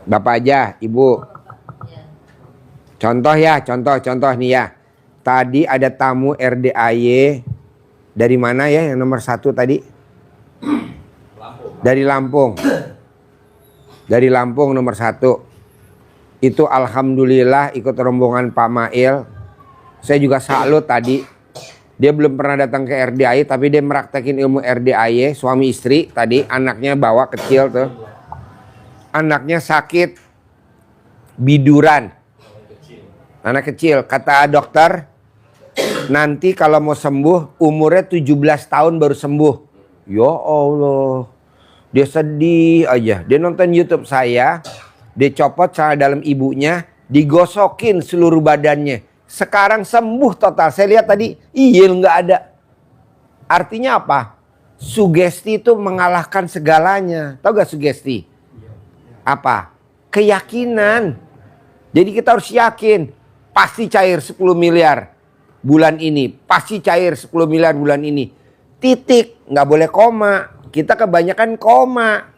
Bapak aja, Ibu. Contoh ya, contoh nih ya. Tadi ada tamu RDAY dari mana ya yang nomor 1 tadi? Dari Lampung. Dari Lampung nomor 1. Itu alhamdulillah ikut rombongan Pak Mail. Saya juga salut tadi. Dia belum pernah datang ke RDAY tapi dia meraktekin ilmu RDAY, suami istri tadi, anaknya bawa kecil tuh. Anaknya sakit biduran. Anak kecil, kata dokter, nanti kalau mau sembuh umurnya 17 tahun baru sembuh. Ya Allah. Dia sedih aja. Dia nonton YouTube saya, dia copot celana dalam ibunya, digosokin seluruh badannya. Sekarang sembuh total. Saya lihat tadi, iya nggak ada. Artinya apa? Sugesti itu mengalahkan segalanya. Tahu gak sugesti? Apa? Keyakinan. Jadi kita harus yakin. Pasti cair 10 miliar bulan ini. Pasti cair 10 miliar bulan ini. Titik. Nggak boleh koma. Kita kebanyakan koma.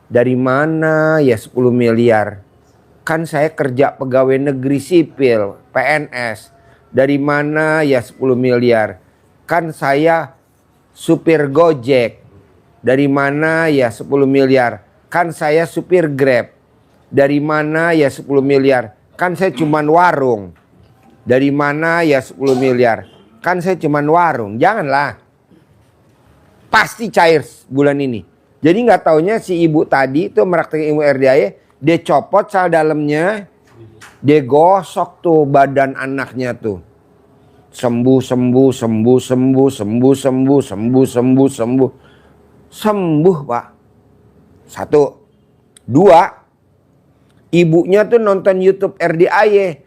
Dari mana ya 10 miliar? Kan saya kerja pegawai negeri sipil, PNS. Dari mana ya 10 miliar? Kan saya supir Gojek. Dari mana ya 10 miliar? Kan saya supir Grab. Dari mana ya 10 miliar? Kan saya cuman warung. Dari mana ya 10 miliar? Kan saya cuman warung. Janganlah. Pasti cair bulan ini. Jadi nggak taunya si ibu tadi itu meraktekin ilmu RDAY. Dia copot sel dalamnya, dia gosok tuh badan anaknya tuh. Sembuh. Sembuh, Pak. 1. 2. Ibunya tuh nonton YouTube RDAY.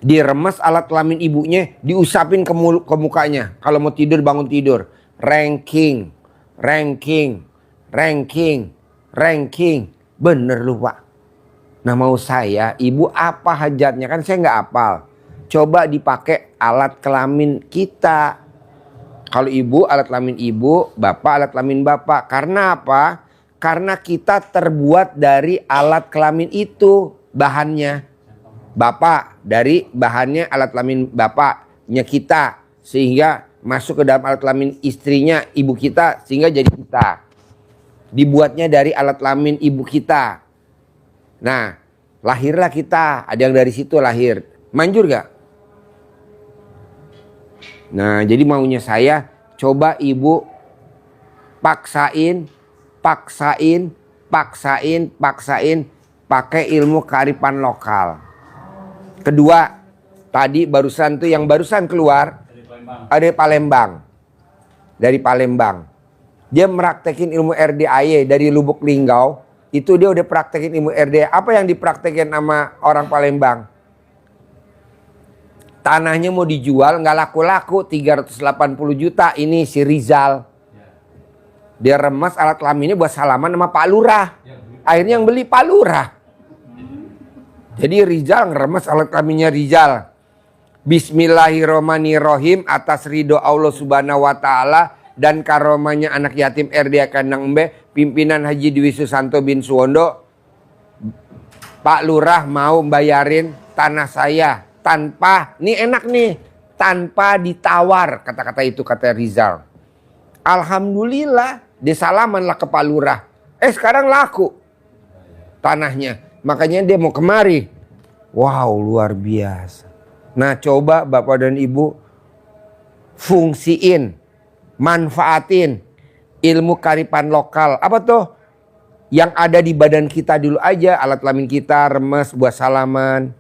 Diremes alat kelamin ibunya, diusapin ke mukanya. Kalau mau tidur, bangun tidur. Ranking. Bener lu, Pak. Nah mau saya, ibu apa hajatnya? Kan saya nggak hafal. Coba dipakai alat kelamin kita. Kalau ibu, alat kelamin ibu. Bapak, alat kelamin bapak. Karena apa? Karena kita terbuat dari alat kelamin itu. Bahannya. Bapak, dari bahannya alat kelamin bapaknya kita. Sehingga masuk ke dalam alat kelamin istrinya, ibu kita. Sehingga jadi kita. Dibuatnya dari alat kelamin ibu kita. Nah, lahirlah kita. Ada yang dari situ lahir. Manjur gak? Nah, jadi maunya saya, coba ibu paksain, pakai ilmu kearifan lokal. Kedua, tadi barusan tuh yang barusan keluar, ada Palembang. Dari Palembang. Dia meraktekin ilmu RDAY dari Lubuk Linggau. Itu dia udah praktekin ilmu RDAY. Apa yang dipraktekin sama orang Palembang? Tanahnya mau dijual, nggak laku-laku, 380 juta. Ini si Rizal. Dia remas alat kelaminnya buat salaman sama Pak Lurah. Akhirnya yang beli Pak Lurah. Jadi Rizal ngeremas alat kelaminnya Rizal. Bismillahirrohmanirrohim, atas ridho Allah subhanahu wa ta'ala dan karomanya anak yatim RDAY Kandang Embe, pimpinan Haji Dwi Susanto bin Suwondo, Pak Lurah mau bayarin tanah saya tanpa, nih enak nih, tanpa ditawar, kata-kata itu kata Rizal. Alhamdulillah, dia salamanlah ke Pak Lurah. Sekarang laku tanahnya, makanya dia mau kemari. Wow, luar biasa. Nah, coba Bapak dan Ibu fungsiin, manfaatin ilmu kearifan lokal. Apa tuh? Yang ada di badan kita dulu aja. Alat kelamin kita, remes buat salaman.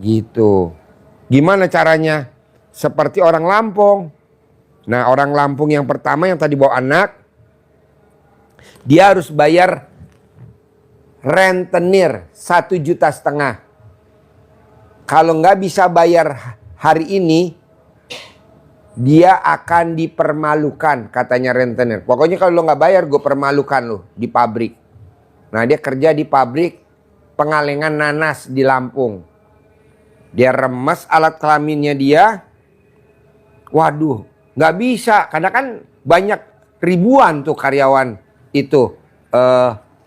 Gitu. Gimana caranya? Seperti orang Lampung. Nah, orang Lampung yang pertama yang tadi bawa anak. Dia harus bayar rentenir 1,5 juta. Kalau nggak bisa bayar hari ini, dia akan dipermalukan, katanya rentenir. Pokoknya kalau lo nggak bayar, gue permalukan lo di pabrik. Nah, dia kerja di pabrik pengalengan nanas di Lampung. Dia remes alat kelaminnya dia. Waduh, nggak bisa. Karena kan banyak ribuan tuh karyawan itu.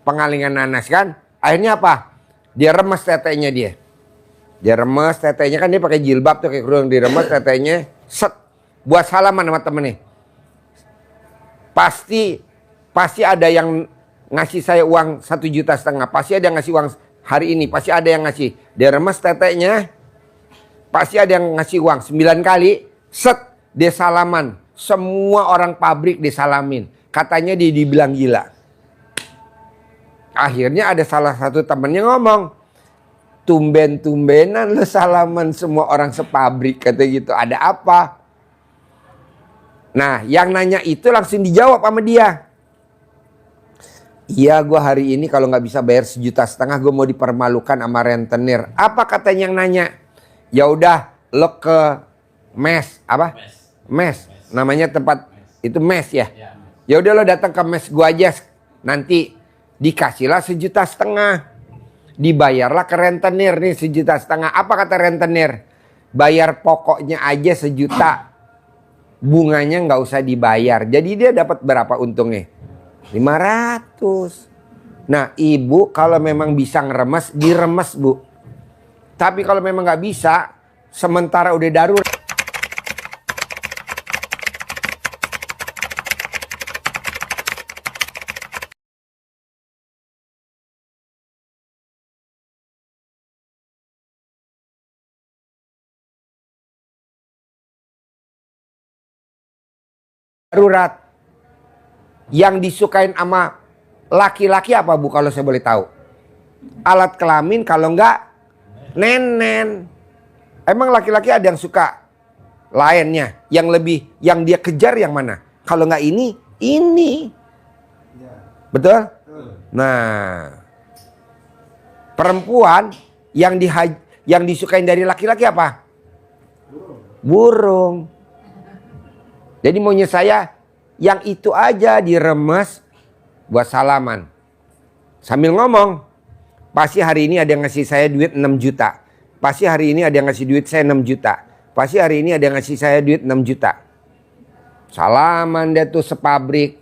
pengalingan nanas kan. Akhirnya apa? Dia remes tetenya dia. Dia remes tetenya kan, dia pakai jilbab tuh kayak kerudung, diremes tetenya, set, buat salaman sama temennya. Pasti ada yang ngasih saya uang 1,5 juta, pasti ada yang ngasih uang hari ini, pasti ada yang ngasih. Dia remes tetenya, pasti ada yang ngasih uang 9 kali, set, dia salaman. Semua orang pabrik disalamin. Katanya dia dibilang gila. Akhirnya ada salah satu temennya ngomong, tumben-tumbenan lu salaman semua orang sepabrik, kata gitu. Ada apa? Nah, yang nanya itu langsung dijawab sama dia. Iya, gue hari ini kalau nggak bisa bayar 1,5 juta, gue mau dipermalukan sama rentenir. Apa katanya yang nanya? Ya udah, lo ke mes, apa? Mes. Namanya tempat itu mes ya. Ya udah lo datang ke mes gue aja. Nanti dikasihlah 1,5 juta. Dibayarlah ke rentenir nih 1,5 juta. Apa kata rentenir? Bayar pokoknya aja 1 juta. Bunganya nggak usah dibayar. Jadi dia dapat berapa untungnya? 500. Nah, ibu kalau memang bisa ngeremes, diremes bu. Tapi kalau memang nggak bisa, sementara udah darurat. Darurat. Yang disukain sama laki-laki apa bu kalau saya boleh tahu? Alat kelamin, kalau enggak nenen. Emang laki-laki ada yang suka lainnya, yang lebih, yang dia kejar yang mana? Kalau enggak ini. Betul? Nah, perempuan yang disukain dari laki-laki apa? Burung. Jadi maunya saya yang itu aja diremes buat salaman. Sambil ngomong, pasti hari ini ada yang ngasih saya duit 6 juta. Pasti hari ini ada yang ngasih duit saya 6 juta. Pasti hari ini ada yang ngasih saya duit 6 juta. Salaman dia tuh sepabrik.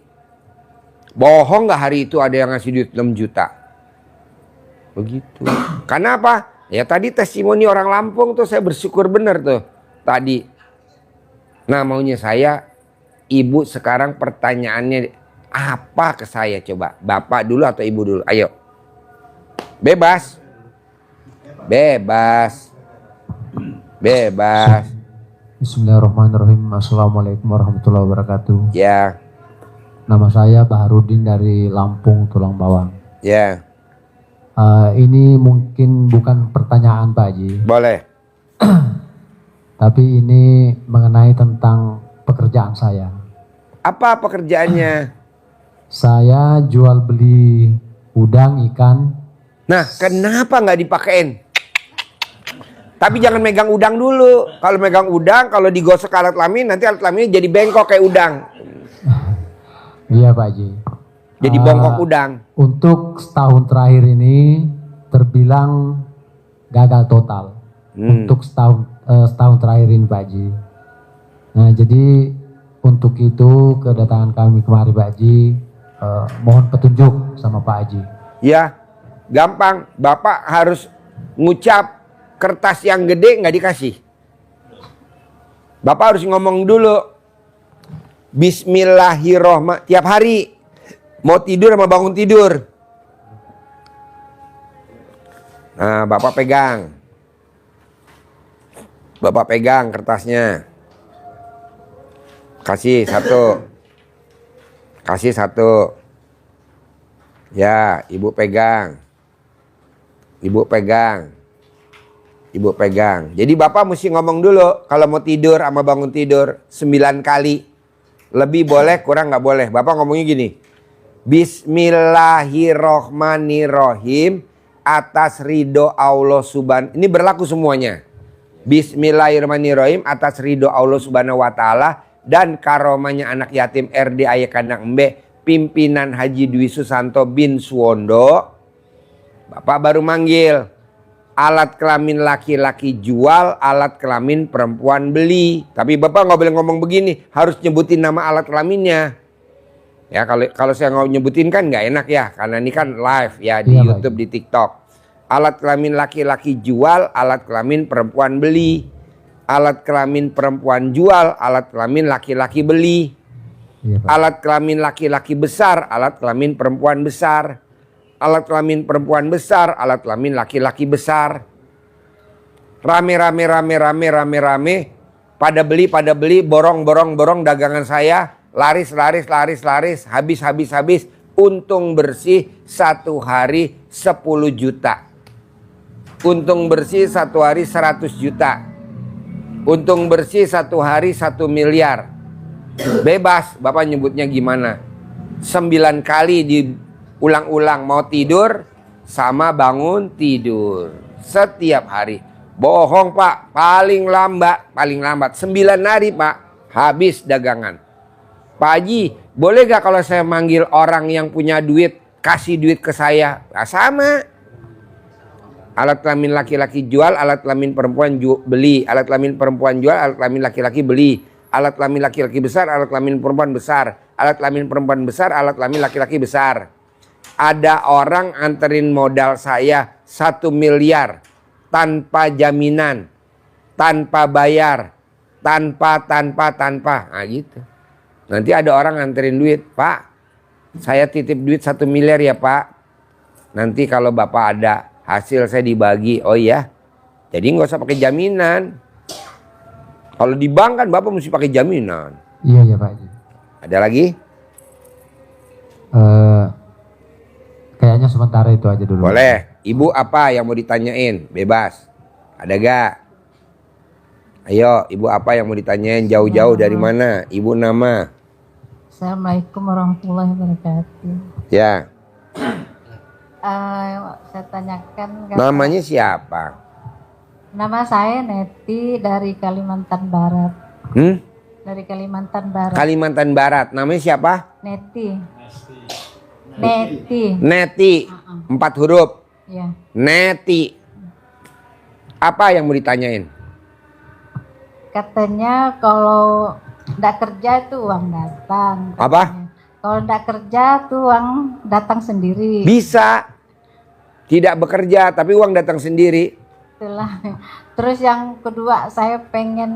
Bohong gak hari itu ada yang ngasih duit 6 juta? Begitu. Karena apa? Ya tadi testimoni orang Lampung tuh saya bersyukur bener tuh tadi. Nah maunya saya, ibu sekarang pertanyaannya apa ke saya coba? Bapak dulu atau ibu dulu? Ayo. Bebas. Bebas. Bebas. Bismillahirrahmanirrahim. Assalamualaikum warahmatullahi wabarakatuh. Ya. Nama saya Baharudin dari Lampung, Tulang Bawang. Ya. Ini mungkin bukan pertanyaan Pak Haji. Boleh. Tapi ini mengenai tentang pekerjaan saya. Apa pekerjaannya? Saya jual beli udang, ikan. Nah, kenapa nggak dipakein? Tapi jangan megang udang dulu. Kalau megang udang, kalau digosok alat kelamin, nanti alat kelaminnya jadi bengkok kayak udang. Iya Pak Haji. Jadi bongkok udang. Untuk setahun terakhir ini terbilang gagal total. Untuk setahun terakhir ini Pak Haji. Nah jadi untuk itu kedatangan kami kemari Pak Haji, mohon petunjuk sama Pak Haji. Ya, gampang. Bapak harus ngucap kertas yang gede nggak dikasih. Bapak harus ngomong dulu. Bismillahirrohmanirrohim. Tiap hari mau tidur sama bangun tidur. Nah, Bapak pegang. Bapak pegang kertasnya. Kasih satu. Kasih satu. Ya, ibu pegang. Ibu pegang. Ibu pegang. Jadi Bapak mesti ngomong dulu. Kalau mau tidur sama bangun tidur 9 kali. Lebih boleh, kurang nggak boleh. Bapak ngomongnya gini. Bismillahirrohmanirrohim. Atas ridho Allah subhanahu. Ini berlaku semuanya. Bismillahirrahmanirrahim, atas ridho Allah subhanahu wa ta'ala dan karomanya anak yatim RD Ayah Kandang Embe pimpinan Haji Dwi Susanto bin Suwondo. Bapak baru manggil. Alat kelamin laki-laki jual, alat kelamin perempuan beli. Tapi Bapak nggak boleh ngomong begini, harus nyebutin nama alat kelaminnya. Ya kalau saya nggak nyebutin kan nggak enak ya, karena ini kan live ya di Iya, Pak YouTube, di TikTok. Alat kelamin laki-laki jual, alat kelamin perempuan beli. Alat kelamin perempuan jual, alat kelamin laki-laki beli. Iya, Pak. Alat kelamin laki-laki besar, alat kelamin perempuan besar. Alat kelamin perempuan besar, alat kelamin laki-laki besar. Rame, pada beli, borong dagangan saya, laris, habis. Untung bersih satu hari 10 juta. Untung bersih satu hari 100 juta. Untung bersih satu hari 1 miliar. Bebas, Bapak nyebutnya gimana? 9 kali diulang-ulang, mau tidur sama bangun tidur. Setiap hari. Bohong Pak, paling lambat 9 hari Pak, habis dagangan. Pak Haji, boleh gak kalau saya manggil orang yang punya duit, kasih duit ke saya? Nah, sama. Alat kelamin laki-laki jual, alat kelamin perempuan beli. Alat kelamin perempuan jual, alat kelamin laki-laki beli. Alat kelamin laki-laki besar, alat kelamin perempuan besar. Alat kelamin perempuan besar, alat kelamin laki-laki besar. Ada orang anterin modal saya 1 miliar. Tanpa jaminan, tanpa bayar, tanpa. Nah gitu. Nanti ada orang nganterin duit, Pak, saya titip duit 1 miliar ya Pak. Nanti kalau Bapak ada hasil saya dibagi. Oh iya, jadi nggak usah pakai jaminan. Kalau di bank kan Bapak mesti pakai jaminan. Iya ya Pak Haji. Ada lagi? Kayaknya sementara itu aja dulu. Boleh. Ibu apa yang mau ditanyain? Bebas. Ada gak? Ayo, ibu apa yang mau ditanyain? Jauh-jauh dari mana? Ibu nama? Assalamualaikum warahmatullahi wabarakatuh. Ya. Saya tanyakan. Namanya siapa? Nama saya Neti dari Kalimantan Barat. Dari Kalimantan Barat. Kalimantan Barat. Namanya siapa? Neti. Neti. Neti. 4 huruf. Ya. Neti. Apa yang mau ditanyain? Katanya kalau ndak kerja itu uang datang. Apa? Katanya. Kalau ndak kerja tuh uang datang sendiri. Bisa. Tidak bekerja tapi uang datang sendiri. Itulah. Terus yang kedua saya pengen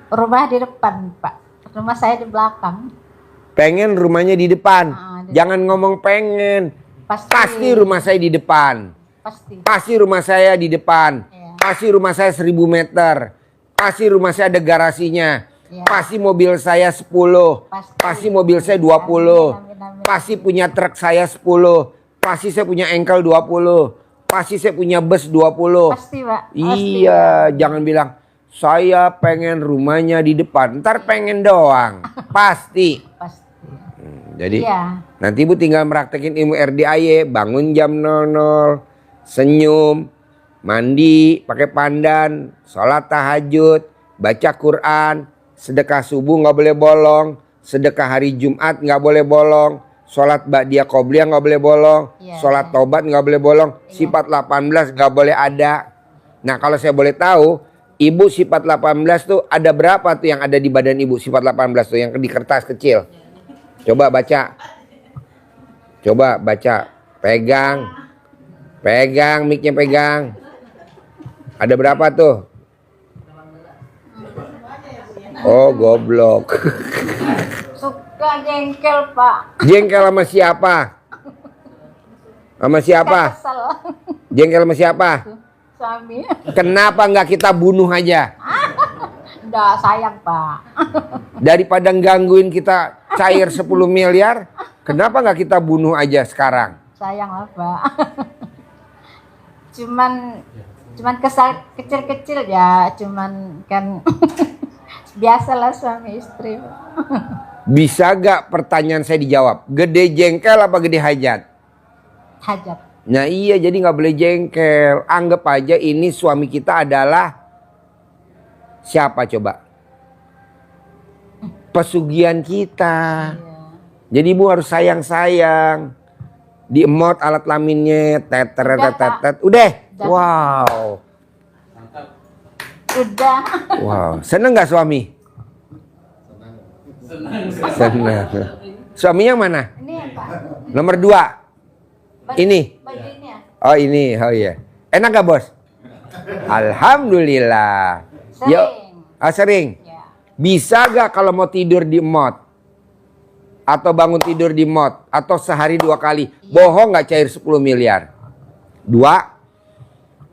rumah di depan Pak. Rumah saya di belakang. Pengen rumahnya di depan. Jangan ngomong pengen. Pasti rumah saya di depan. Pasti rumah saya di depan. Ya. Pasti rumah saya 1000 meter. Pasti rumah saya ada garasinya. Ya. Pasti mobil saya 10. Pasti mobil saya 20. Amin. Pasti punya truk saya 10. Pasti saya punya engkel 20. Pasti saya punya bus 20. Pasti Pak. Iya, jangan bilang saya pengen rumahnya di depan. Ntar pengen doang. Pasti. Jadi Iya. nanti Ibu tinggal meraktekin ilmu RDAY, bangun jam 00, senyum, mandi, pakai pandan, sholat tahajud, baca Quran, sedekah subuh nggak boleh bolong, sedekah hari Jumat nggak boleh bolong, sholat ba'diyah qobliyah nggak boleh bolong, sholat taubat nggak boleh bolong, sifat 18 nggak boleh ada. Nah kalau saya boleh tahu, Ibu sifat 18 tuh ada berapa tuh yang ada di badan Ibu sifat 18 tuh yang di kertas kecil? Coba baca. Coba baca. Pegang mic-nya pegang. Ada berapa tuh? Oh, goblok. Suka jengkel Pak. Jengkel sama siapa? Sama siapa? Kesel. Jengkel sama siapa? Suami. Kenapa nggak kita bunuh aja? Udah sayang Pak. Daripada gangguin kita cair 10 miliar, kenapa nggak kita bunuh aja sekarang? Sayang lah Pak. Cuman kesal kecil-kecil ya, cuman kan biasalah suami istri. Bisa gak pertanyaan saya dijawab? Gede jengkel apa gede hajat? Hajat. Nah iya, jadi nggak boleh jengkel. Anggap aja ini suami kita adalah siapa coba? Pesugihan kita. Jadi Ibu harus sayang-sayang. Diemot alat kelaminnya, tetet. Udah. Wow. Udah. Wow. Seneng nggak suami? Senang. Suaminya yang mana? Ini ya, Pak. Nomor 2. Ini. Baju ini ya. Oh ini, oh iya. Enak gak bos? Alhamdulillah. Sering. Sering. Ya. Bisa gak kalau mau tidur di mod? Atau bangun tidur di mod? Atau sehari 2 kali? Bohong gak cair 10 miliar? 2.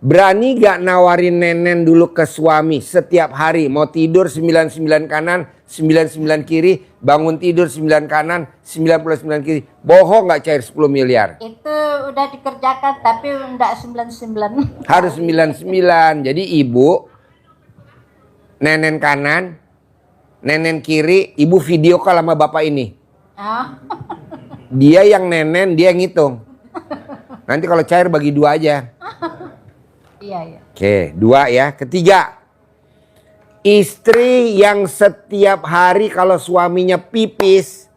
Berani gak nawarin nenen dulu ke suami setiap hari? Mau tidur 99 kanan, 99 kiri, bangun tidur 9 kanan, 99 kiri. Bohong gak cair 10 miliar? Itu udah dikerjakan tapi enggak 99. Harus 99. Jadi ibu nenen kanan, nenen kiri, ibu video call sama bapak ini. Ah. Dia yang nenen, dia yang ngitung. Nanti kalau cair bagi 2 aja. Iya, iya. Oke, 2 ya. Ketiga, istri yang setiap hari kalau suaminya pipis,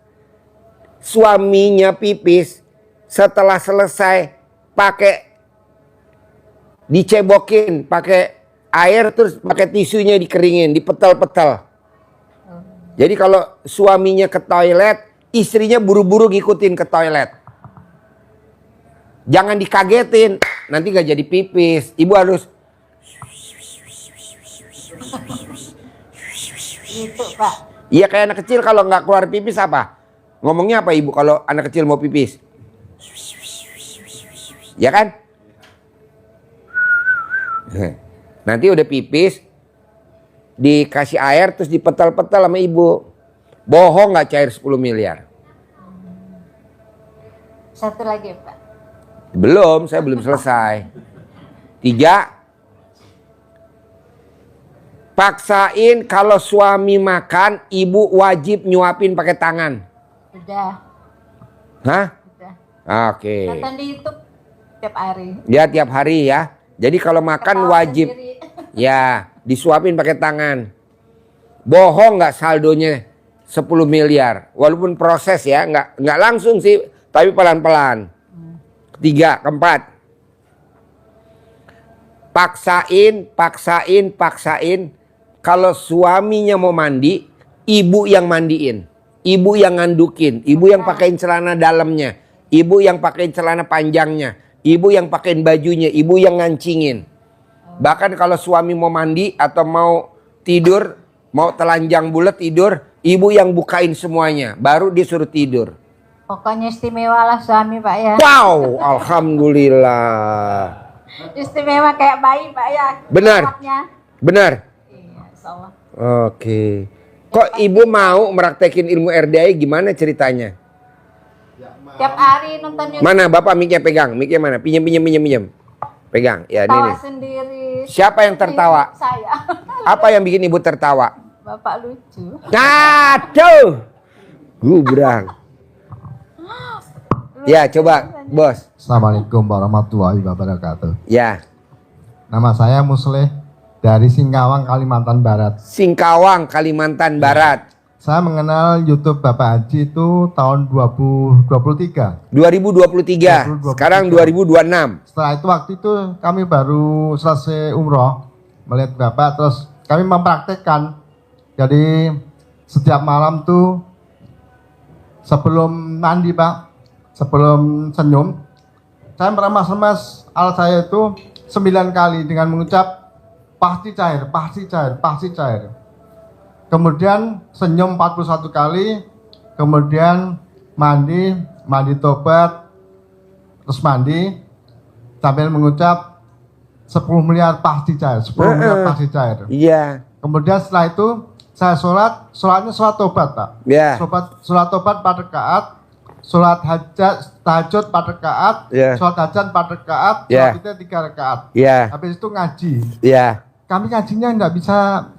setelah selesai pakai dicebokin, pakai air terus pakai tisunya dikeringin, dipetel-petel. Jadi kalau suaminya ke toilet, istrinya buru-buru ngikutin ke toilet. Jangan dikagetin, nanti gak jadi pipis. Ibu harus Itu, Pak. iya kayak anak kecil kalau nggak keluar pipis apa? Ngomongnya apa ibu kalau anak kecil mau pipis? Ya kan? Nanti udah pipis, dikasih air terus dipetel-petel sama ibu. Bohong nggak cair 10 miliar? Satu lagi, Pak. Belum, saya belum selesai. 3. Paksain kalau suami makan, ibu wajib nyuapin pakai tangan. Udah. Hah? Udah. Oke. Nonton di YouTube tiap hari. Ya tiap hari ya. Jadi kalau makan Ketawa wajib. sendiri. Ya, disuapin pakai tangan. Bohong nggak saldonya 10 miliar. Walaupun proses ya, nggak langsung sih, tapi pelan-pelan. 3, 4. Paksain. Kalau suaminya mau mandi, ibu yang mandiin. Ibu yang ngandukin. Ibu yang pakein celana dalamnya. Ibu yang pakein celana panjangnya. Ibu yang pakein bajunya. Ibu yang ngancingin. Bahkan kalau suami mau mandi atau mau tidur, mau telanjang bulat tidur, ibu yang bukain semuanya. Baru dia suruh tidur. Pokoknya istimewa lah suami, Pak ya. Wow, alhamdulillah. Istimewa kayak bayi, Pak ya. Benar. Rawatnya. Benar. Iya, insyaallah. Oke. Kok ibu mau meraktekin ilmu RDI gimana ceritanya? Tiap hari nonton YouTube. Mana bapak mic-nya pegang? Mic-nya mana? Pinjam. Pegang. Ya ini Tawa nih. sendiri. Siapa yang tertawa? Saya. Apa yang bikin ibu tertawa? Bapak lucu. Aduh. Gubrang. Ya coba bos. Assalamualaikum warahmatullahi wabarakatuh. Ya. Nama saya Musleh dari Singkawang, Kalimantan Barat. Singkawang, Kalimantan Barat. Saya mengenal YouTube Bapak Haji itu tahun 2023. 2023. Sekarang 2026. Setelah itu waktu itu kami baru selesai umroh melihat Bapak, terus kami mempraktekkan. Jadi setiap malam tuh sebelum mandi Pak, sebelum senyum, saya meremas-remas alat saya itu 9 kali dengan mengucap pasti cair. Kemudian senyum 41 kali, kemudian mandi tobat, terus mandi sambil mengucap 10 miliar pasti cair, 10 miliar pasti cair. Iya. Kemudian setelah itu saya sholatnya sholat tobat Pak. Ya. Sholat tobat 4 rakaat, sholat tahajud 4 rakaat, sholat hajat 4 rakaat, sholat itu 3 rakaat. Iya. Habis itu ngaji. Iya. Kami ngajinya nggak bisa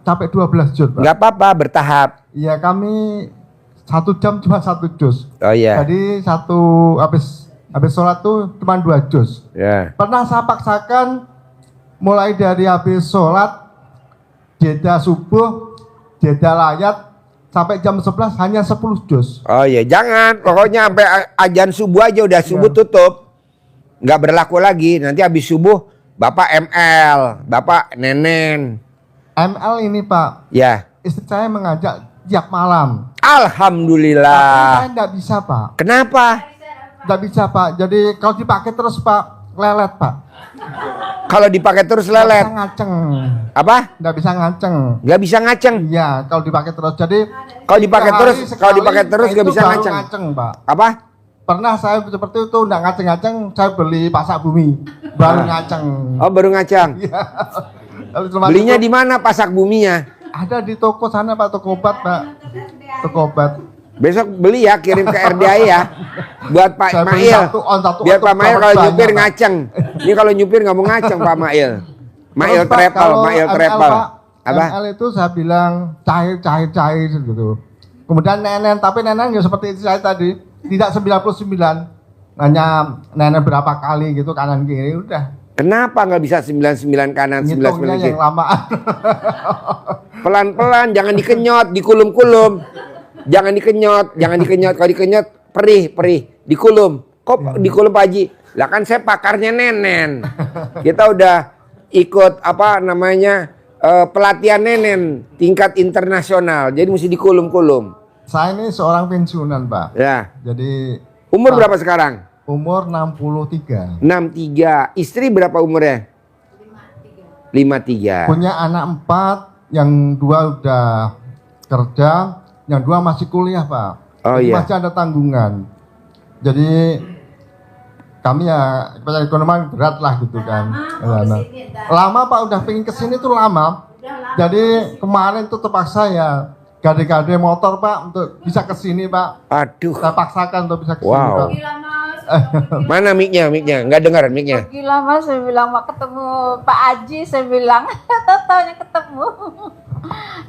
sampai 12 juz Pak. Nggak apa-apa, bertahap. Iya, kami 1 jam cuma 1 juz. Oh iya. Jadi habis sholat tuh cuma 2 juz. Ya. Pernah saya paksakan mulai dari habis sholat, jeda subuh, jeda layat, sampai jam 11 hanya 10 juz. Oh iya, jangan. Pokoknya sampai azan subuh aja, udah subuh tutup. Nggak berlaku lagi. Nanti habis subuh Bapak ML, Bapak Nenen. ML ini Pak, Ya. istri saya mengajak tiap malam. Alhamdulillah. Saya nggak bisa Pak. Kenapa? Nggak bisa Pak. Jadi kalau dipakai terus Pak, lelet Pak. Kalau dipakai terus Nggak lelet. bisa ngaceng. Apa? Nggak bisa ngaceng. Nggak bisa ngaceng. Iya, kalau dipakai terus. Jadi Kalau dipakai 3 terus, hari kalau sekali, dipakai terus itu nggak bisa baru ngaceng. Pak. Apa? Pernah saya seperti itu nggak ngaceng-ngaceng, saya beli pasak bumi, baru ngaceng. Oh, baru ngaceng. Iya. Lalu cuma Belinya itu di mana pasak buminya? ada di toko sana Pak, toko obat Pak, toko obat. Besok beli ya, kirim ke RDI ya. Buat Pak Saya beli Mail. satu on, satu Biar on, Pak Mail dapat kalau banyak, nyupir Pak. ngaceng. Ini kalau nyupir nggak mau ngaceng Pak Mail. Mail Terus, Pak, travel, kalau Mail ML, travel. Pak, Apa? ML itu saya bilang cair gitu. Kemudian nenen, tapi nenen nggak seperti itu saya tadi, tidak 99, hanya nenen berapa kali gitu kanan kiri udah. Kenapa nggak bisa 99 kanan, 99 Ngitungnya kiri? yang lamaan. Pelan-pelan, jangan dikenyot, dikulum-kulum. Jangan dikenyot. Kalau dikenyot perih, dikulum. Kok dikulum Pak Haji? Lah kan saya pakarnya nenen. Kita udah ikut apa namanya pelatihan nenen tingkat internasional. Jadi mesti dikulum-kulum. Saya ini seorang pensiunan Pak. Ya. Jadi Umur Pak, berapa sekarang? umur 63. 63. Istri berapa umurnya? 53. Punya anak 4, yang 2 udah kerja, yang 2 masih kuliah Pak. Oh, Jadi iya. masih ada tanggungan. Jadi kami ya ekonomi berat lah gitu kan. Lama Pak, udah pengen kesini tuh lama. Jadi kemarin tuh terpaksa ya gade-gade motor Pak untuk bisa kesini Pak. Aduh. Saya paksakan untuk bisa kesini Wow. Pak. Mana mic-nya? Nggak dengar mic-nya. Gila Mas, saya bilang mau ketemu Pak Haji, saya bilang taunya ketemu.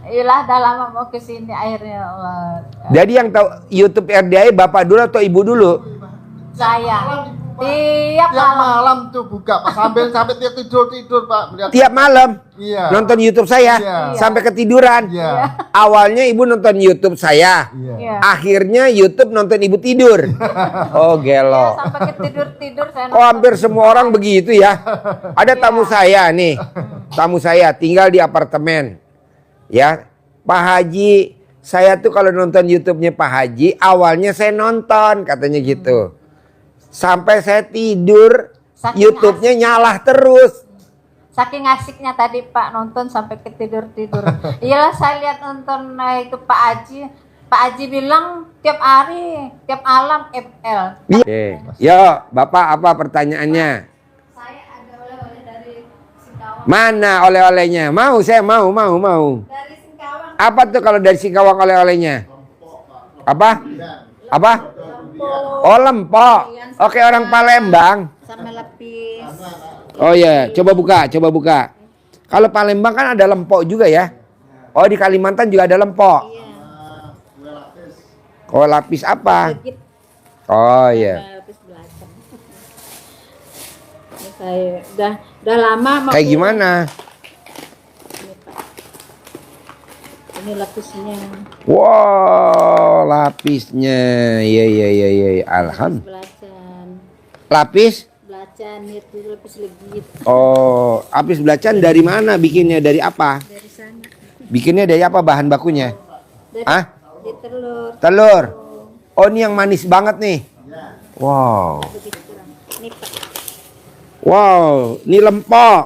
Iyalah, dah lama mau ke sini akhirnya. Allah. Jadi yang tahu YouTube RDI Bapak dulu atau Ibu dulu? Saya tiap Tiap malam. malam tuh buka Pak, sampai dia tidur Pak. Melihat- Tiap malam Iya. nonton YouTube saya Iya. sampai ketiduran. Iya. Awalnya Ibu nonton YouTube saya. Iya. Iya. Akhirnya YouTube nonton Ibu tidur. Oh gelo. Sampai tidur saya Oh hampir semua orang begitu ya. Ada tamu saya nih. Tamu saya tinggal di apartemen. Ya, Pak Haji, saya tuh kalau nonton YouTube-nya Pak Haji, awalnya saya nonton katanya gitu. Sampai saya tidur, Saking YouTube-nya nyala terus. Saking asiknya tadi Pak nonton sampai ketidur-tidur. Iyalah, saya lihat nonton itu Pak Haji. Pak Haji bilang tiap hari, tiap malam FL. Oke. Yo, Bapak apa pertanyaannya? Saya ada oleh-oleh dari Singkawang. Mana oleh-olehnya? Mau, saya mau. Dari Singkawang. Apa tuh kalau dari Singkawang oleh-olehnya? Apa? Apa? Oh, lempok. Oke, orang Palembang. Sama lapis. Oh iya, coba buka. Kalau Palembang kan ada lempok juga ya. Oh, di Kalimantan juga ada lempok. Iya. Oh, lapis apa? Legit. Oh iya. Lapis belacan. Ini saya udah lama mau Kayak ke- gimana? Ini, Pak. Ini lapisnya. Wow, lapisnya. Iya. Alhamdulillah. Belacan. Lapis? Belacan itu lapis legit Oh, lapis belacan dari mana bikinnya? Dari apa? dari sana. Bikinnya dari apa bahan bakunya? Dari Hah? di telur. Telur. Oh, ini yang manis banget nih. Wow. Begitu kurang. Ini Pak. Wow, ini lempok.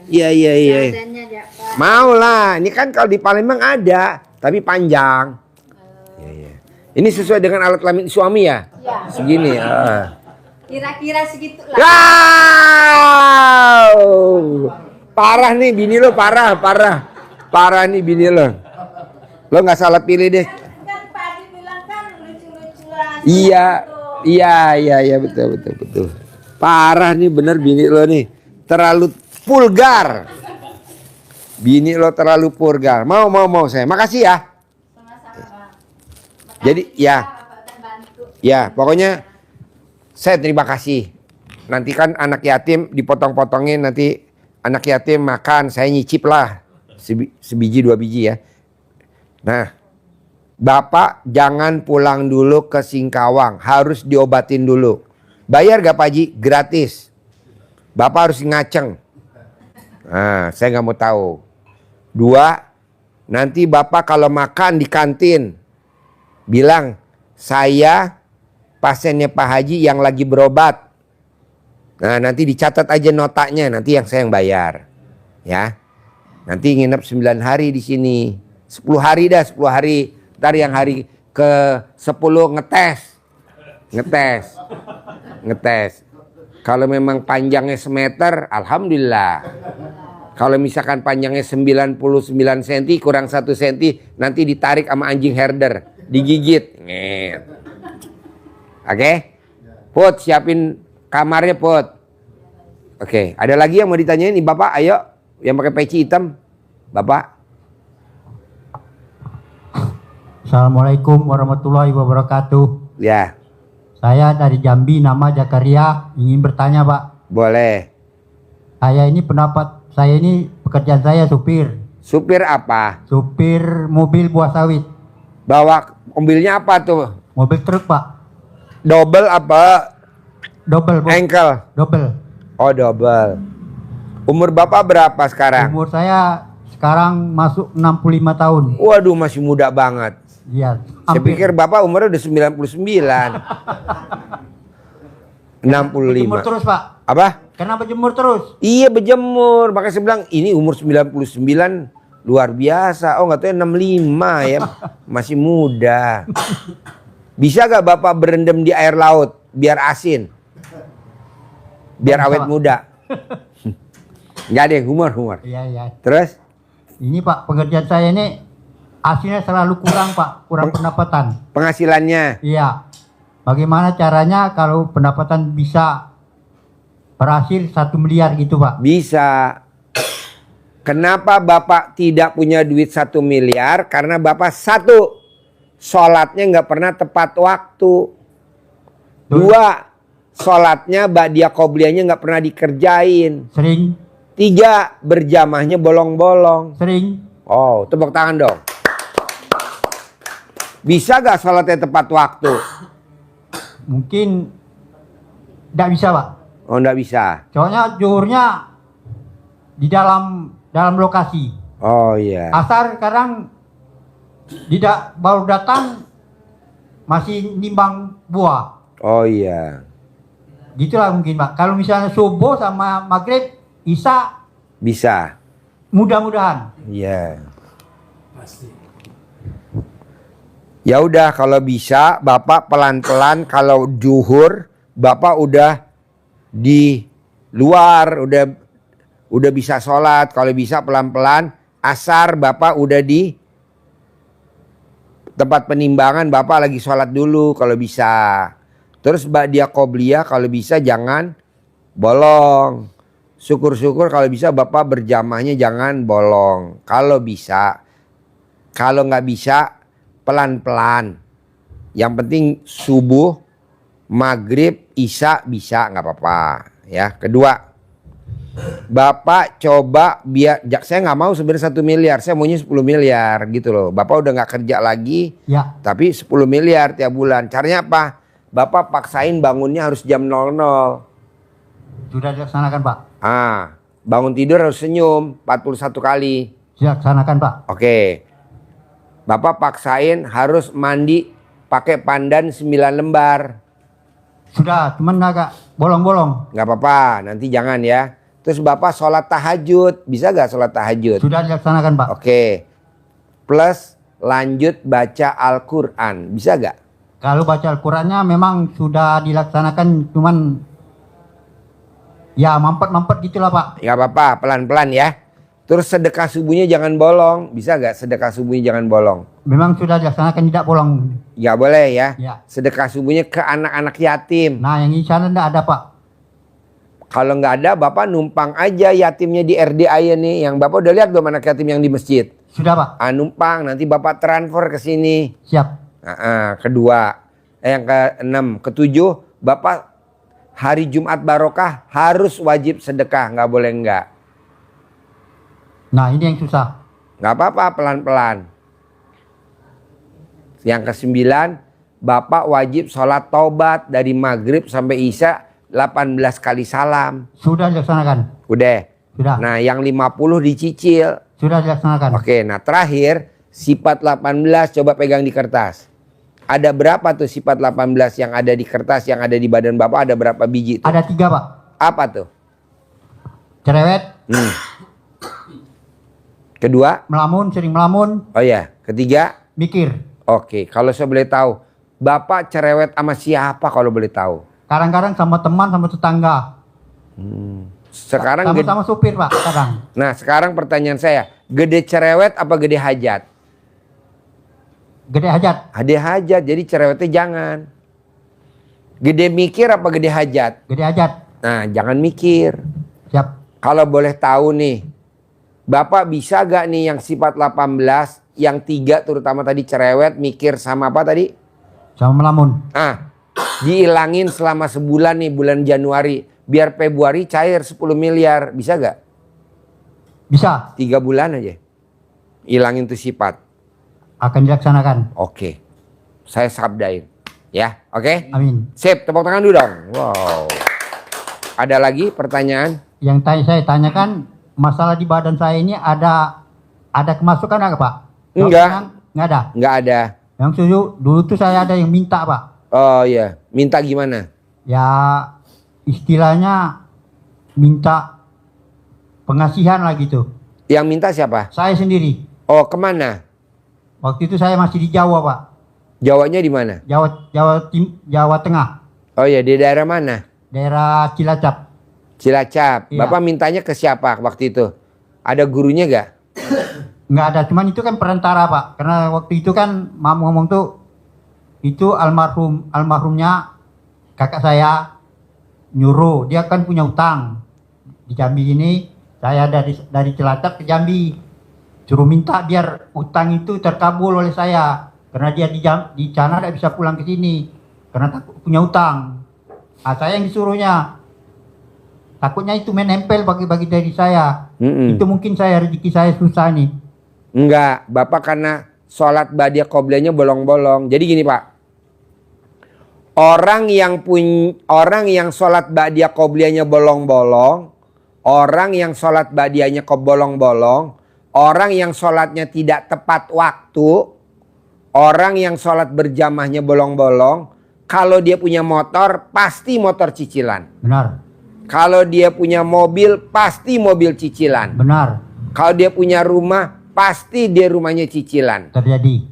Iya. Adanya ya Pak. Mau lah, ini kan kalau di Palembang ada, tapi panjang. Iya. Ini sesuai dengan alat kelamin suami ya? Ya. Segini. Kira-kira segitu lah. Wow, parah nih bini lo, parah nih bini lo. Lo nggak salah pilih deh. Kan Pak Haji bilang kan lucu-lucuan. Iya, betul. Parah nih bener bini lo nih, terlalu vulgar. Bini lo terlalu vulgar. Mau saya. Makasih ya. Sama-sama. Jadi ya, pokoknya saya terima kasih. Nanti kan anak yatim dipotong-potongin, nanti anak yatim makan, saya nyicip lah sebiji 2 biji ya. Nah, Bapak jangan pulang dulu ke Singkawang, harus diobatin dulu. Bayar gak Pak Haji? Gratis. Bapak harus ngaceng. Nah, saya nggak mau tahu. 2, nanti Bapak kalau makan di kantin, Bilang, saya pasiennya Pak Haji yang lagi berobat. Nah, nanti dicatat aja notanya, nanti yang saya yang bayar. Ya. Nanti nginep 9 hari di sini. 10 hari dah, 10 hari. Ntar yang hari ke 10 ngetes. Kalau memang panjangnya semeter, alhamdulillah. Kalau misalkan panjangnya 99 cm kurang 1 cm, nanti ditarik sama anjing herder, digigit. Nget. Oke? Put, siapin kamarnya, Put. Oke, ada lagi yang mau ditanyain nih Bapak? Ayo, yang pakai peci hitam. Bapak. Assalamualaikum warahmatullahi wabarakatuh. Ya, Saya dari Jambi, nama Zakaria, ingin bertanya Pak. boleh. Saya ini pekerjaan saya supir. Supir apa? Supir mobil buah sawit. Bawa mobilnya apa tuh? Mobil truk Pak. Double apa? Double Bos. Ankle. Double. Oh, double. Umur Bapak berapa sekarang? Umur saya sekarang masuk 65 tahun. Waduh, masih muda banget. Iya. Saya pikir Bapak umurnya udah 99. 65. Jemur terus Pak. Apa? Kenapa jemur terus? Iya, berjemur. Makanya saya bilang ini umur 99 luar biasa. Oh, nggak tahu 65 ya. Masih muda. Bisa gak Bapak berendam di air laut biar asin? Biar Bisa, awet Pak. muda. Nggak ada yang humor. Iya. Terus? Ini Pak, pekerjaan saya ini hasilnya selalu kurang Pak, kurang pendapatan. Penghasilannya? Iya. Bagaimana caranya kalau pendapatan bisa berhasil 1 miliar gitu Pak? Bisa. Kenapa Bapak tidak punya duit 1 miliar? Karena Bapak satu, sholatnya nggak pernah tepat waktu. 2, sholatnya ba'diyah qobliyahnya nggak pernah dikerjain. Sering. 3, berjamahnya bolong-bolong. Sering. Oh, tepuk tangan dong. Bisa gak sholatnya tepat waktu? Mungkin tidak bisa Pak. Oh, nggak bisa. Soalnya zuhurnya di dalam lokasi. Oh iya. Asar kadang tidak baru datang masih nimbang buah. Oh iya. Gitulah mungkin Pak. Kalau misalnya subuh sama maghrib, isya, Bisa. mudah-mudahan. Iya. Ya udah, kalau bisa Bapak pelan-pelan, kalau zuhur Bapak udah di luar, udah bisa sholat. Kalau bisa pelan-pelan, asar Bapak udah di tempat penimbangan, Bapak lagi sholat dulu kalau bisa. Terus ba'diyah qobliyah kalau bisa jangan bolong. Syukur-syukur kalau bisa Bapak berjamahnya jangan bolong. Kalau bisa. Kalau nggak bisa pelan-pelan. Yang penting subuh, maghrib, isya bisa nggak apa-apa. Ya. Kedua, Bapak coba saya nggak mau sebenarnya 1 miliar, saya maunya 10 miliar gitu loh. Bapak udah nggak kerja lagi, Ya. tapi 10 miliar tiap bulan. Caranya apa? Bapak paksain bangunnya harus jam 00. Sudah dilaksanakan Pak. Bangun tidur harus senyum 41 kali. Dilaksanakan Pak. Oke. Bapak paksain harus mandi pakai pandan 9 lembar. Sudah, cuman agak bolong-bolong. Nggak apa-apa, nanti jangan ya. Terus Bapak sholat tahajud. Bisa gak sholat tahajud? Sudah dilaksanakan Pak. Oke. Plus lanjut baca Al-Quran. Bisa gak? Kalau baca Al-Qurannya memang sudah dilaksanakan, cuman ya mampet-mampet gitulah Pak. Nggak apa-apa, pelan-pelan ya. Terus sedekah subuhnya jangan bolong. Bisa gak sedekah subuhnya jangan bolong? Memang sudah dilaksanakan, tidak bolong. Nggak boleh ya. Ya. Sedekah subuhnya ke anak-anak yatim. Nah, yang di sana tidak ada Pak. Kalau nggak ada, Bapak numpang aja yatimnya di RDA nih. Yang Bapak udah lihat belum anak yatim yang di masjid? Sudah Pak. Numpang, nanti Bapak transfer ke sini. Siap. Kedua, yang ke-6, ke-7, Bapak hari Jumat Barokah harus wajib sedekah, nggak boleh nggak. Nah, ini yang susah. Nggak apa-apa, pelan-pelan. Yang ke-9, Bapak wajib sholat taubat dari maghrib sampai isya 18 kali salam. Sudah dilaksanakan. Udah. Sudah. Nah, yang 50 dicicil. Sudah dilaksanakan. Oke, nah terakhir sifat 18 coba pegang di kertas. Ada berapa tuh sifat 18 yang ada di kertas, yang ada di badan Bapak, ada berapa biji tuh? Ada 3 Pak. Apa tuh? Cerewet, Kedua? melamun, sering melamun, Oh ya, ketiga? mikir. Oke, kalau saya boleh tahu, Bapak cerewet sama siapa kalau boleh tahu? Kadang-kadang sama teman, sama tetangga. Sekarang Sama-sama supir Pak, kadang. Nah, sekarang pertanyaan saya, gede cerewet apa gede hajat? Gede hajat. Gede hajat, jadi cerewetnya jangan. Gede mikir apa gede hajat? Gede hajat. Nah, jangan mikir. Siap. Kalau boleh tahu nih, Bapak bisa gak nih yang sifat 18, yang 3 terutama tadi cerewet, mikir sama apa tadi? Sama melamun. Dihilangin selama sebulan nih, bulan Januari. Biar Februari cair 10 miliar, bisa gak? Bisa. 3 bulan aja. Hilangin tuh sifat. Akan dilaksanakan. Oke. Saya sabdain. Ya, oke? Amin. Sip, tepuk tangan dulu dong. Wow. Ada lagi pertanyaan? Yang saya tanyakan, masalah di badan saya ini ada kemasukan nggak Pak? Enggak. Nggak ada. Nggak ada. Yang dulu tuh saya ada yang minta Pak. Oh iya, minta gimana? Ya istilahnya minta pengasihan lah gitu. Yang minta siapa? Saya sendiri. Oh, kemana? Waktu itu saya masih di Jawa Pak. Jawanya di mana? Jawa Tengah. Oh iya, di daerah mana? Daerah Cilacap. Cilacap. Iya. Bapak mintanya ke siapa waktu itu? Ada gurunya gak? Nggak ada, cuman itu kan perantara Pak. Karena waktu itu kan ngomong tuh itu almarhumnya kakak saya nyuruh, dia kan punya utang di Jambi ini. Saya dari Cilacap ke Jambi, suruh minta biar utang itu terkabul oleh saya, karena dia di sana tidak bisa pulang ke sini karena takut punya utang. Saya yang disuruhnya, takutnya itu menempel bagi-bagi dari saya. Itu mungkin rezeki saya susah nih. Enggak, Bapak karena sholat ba'diyah qobliyahnya bolong-bolong. Jadi gini Pak, orang yang sholat ba'diyah qobliyahnya bolong-bolong, orang yang sholat ba'diyahnya bolong-bolong, orang yang sholatnya tidak tepat waktu, orang yang sholat berjamahnya bolong-bolong, kalau dia punya motor, pasti motor cicilan. Benar. Kalau dia punya mobil, pasti mobil cicilan. Benar. Kalau dia punya rumah, pasti dia rumahnya cicilan. Terjadi.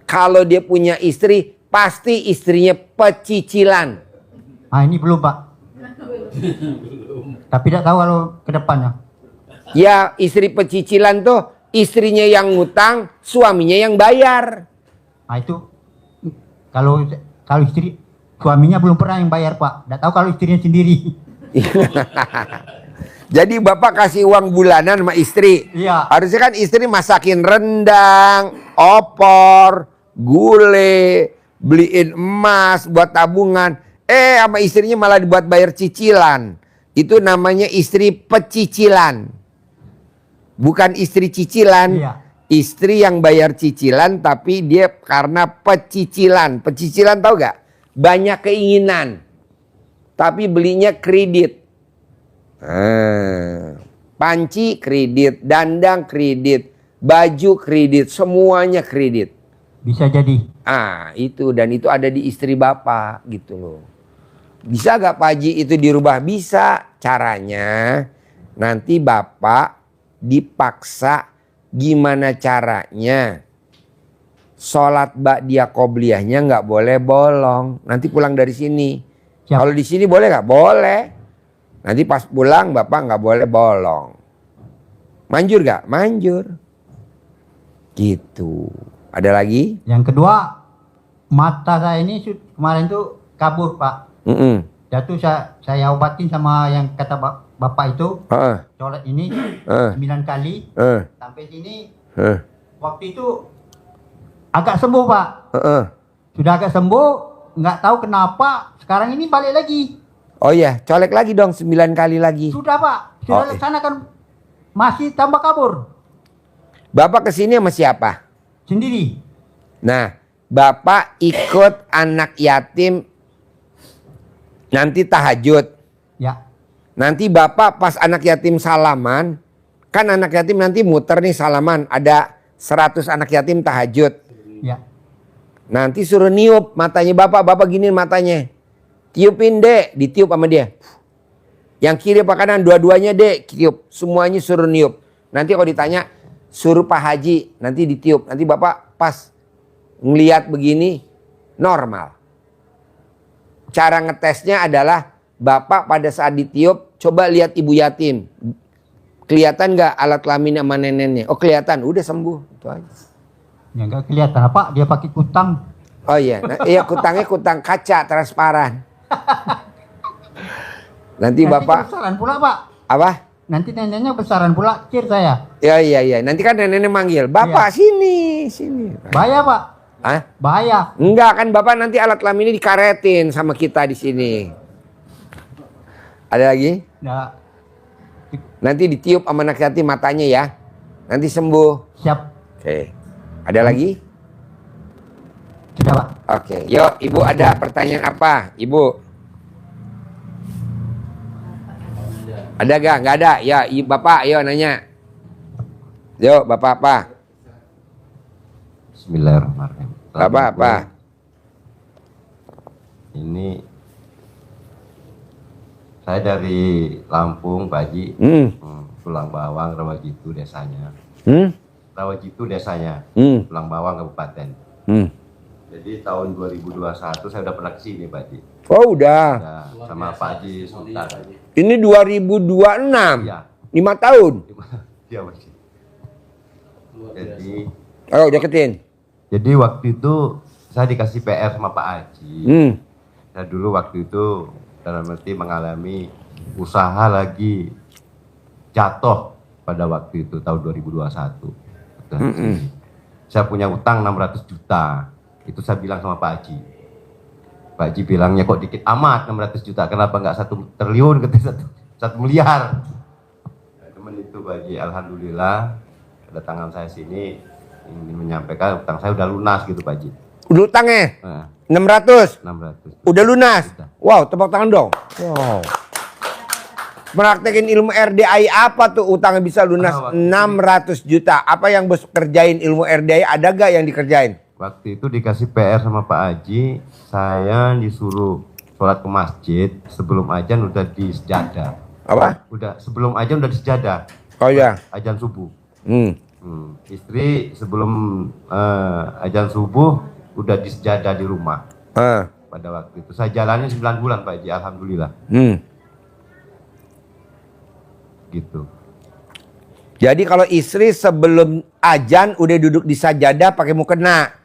Kalau dia punya istri, pasti istrinya pecicilan. Ini belum Pak. Tapi tidak tahu kalau ke depannya. Ya, istri pecicilan tuh istrinya yang ngutang, suaminya yang bayar. Itu kalau istri, suaminya belum pernah yang bayar Pak. Tidak tahu kalau istrinya sendiri. Jadi Bapak kasih uang bulanan sama istri. Iya. Harusnya kan istri masakin rendang, opor, gulai, beliin emas buat tabungan. Sama istrinya malah dibuat bayar cicilan. Itu namanya istri pecicilan. Bukan istri cicilan. Iya. Istri yang bayar cicilan tapi dia karena pecicilan. Pecicilan tahu gak? Banyak keinginan. Tapi belinya kredit. Panci kredit, dandang kredit, baju kredit, semuanya kredit. Bisa jadi. Itu, dan itu ada di istri Bapak gitu loh. Bisa gak Pak Haji itu dirubah? Bisa. Caranya nanti Bapak dipaksa, gimana caranya sholat ba'diyah qobliyahnya nggak boleh bolong. Nanti pulang dari sini. Siap. Kalau di sini boleh nggak? Boleh. Nanti pas pulang Bapak nggak boleh bolong. Manjur gak? Manjur. Gitu. Ada lagi? Yang kedua, mata saya ini kemarin tuh kabur Pak. Jatuh saya obatin sama yang kata Bapak itu. Sholat ini 9 kali. Sampai sini. Waktu itu agak sembuh Pak. Sudah agak sembuh. Nggak tahu kenapa sekarang ini balik lagi. Oh iya, colek lagi dong 9 kali lagi. Sudah Pak. Sudah laksanakan. Masih tambah kabur. Bapak kesini sama siapa? Sendiri. Nah, Bapak ikut anak yatim nanti tahajud. Ya. Nanti Bapak pas anak yatim salaman, kan anak yatim nanti muter nih salaman, ada 100 anak yatim tahajud. Ya. Nanti suruh niup matanya bapak gini matanya. Tiupin dek, ditiup sama dia. Yang kiri apa kanan, dua-duanya dek, tiup. Semuanya suruh niup. Nanti kalau ditanya, suruh Pak Haji, nanti ditiup. Nanti bapak pas ngeliat begini, normal. Cara ngetesnya adalah, bapak pada saat ditiup, coba lihat ibu yatim. Kelihatan nggak alat kelamin sama neneknya? Oh kelihatan, udah sembuh. Itu aja. Ya nggak kelihatan apa, dia pakai kutang. Oh iya, iya kutangnya kutang kaca transparan. Nanti bapak besaran pula Pak. apa? Nanti neneknya besaran pula, kir saya. Iya. Nanti kan neneknya manggil, bapak sini. Bahaya Pak. Hah? Bahaya. Enggak kan bapak nanti alat kelaminnya dikaretin sama kita di sini. Ada lagi? Ya, Nanti ditiup sama anak yatim matanya ya. Nanti sembuh. siap. Oke. Ada lagi? Sudah Pak. Oke. Yuk, ibu ada pertanyaan apa? Ibu. Ada gak? Nggak ada? Ya, bapak, ayo nanya. Yuk, bapak apa? Bismillahirrahmanirrahim. Bapak apa? Ini saya dari Lampung, Pak Haji. Pulang Bawang, Rawajitu desanya. Rawajitu desanya. Pulang Bawang Kabupaten. Jadi tahun 2021 saya udah pernah kesini, Pak Haji. Oh udah. Nah, sama Pak Haji Sultan. Ini 2026. Iya. 5 tahun. Iya, Pak Haji. Jadi Ayo deketin. Jadi waktu itu saya dikasih PR sama Pak Haji. Saya dulu waktu itu dalam arti mengalami usaha lagi jatuh pada waktu itu tahun 2021. Saya punya utang 600 juta. Itu saya bilang sama Pak Haji. Pak Haji bilangnya kok dikit amat 600 juta. Kenapa nggak 1 triliun ketika 1 miliar. Nah, teman itu Pak Haji, alhamdulillah kedatangan saya sini ingin menyampaikan utang saya udah lunas gitu Pak Haji. Udah utangnya? Nah, 600. 600. Udah lunas? Udah. Wow, tepuk tangan dong. Wow. Praktekin ilmu RDI apa tuh utangnya bisa lunas 600 juta? Apa yang bos kerjain ilmu RDI? Ada gak yang dikerjain? Waktu itu dikasih PR sama Pak Haji, saya disuruh sholat ke masjid sebelum ajan udah di sejadah. Apa? Udah sebelum ajan udah di sejadah. Oh ya. Ajan subuh. Istri Sebelum ajan subuh udah di sejadah di rumah. Pada waktu itu saya jalani 9 bulan Pak Haji, alhamdulillah. Gitu. Jadi kalau istri sebelum ajan udah duduk di sajadah pakai mukena.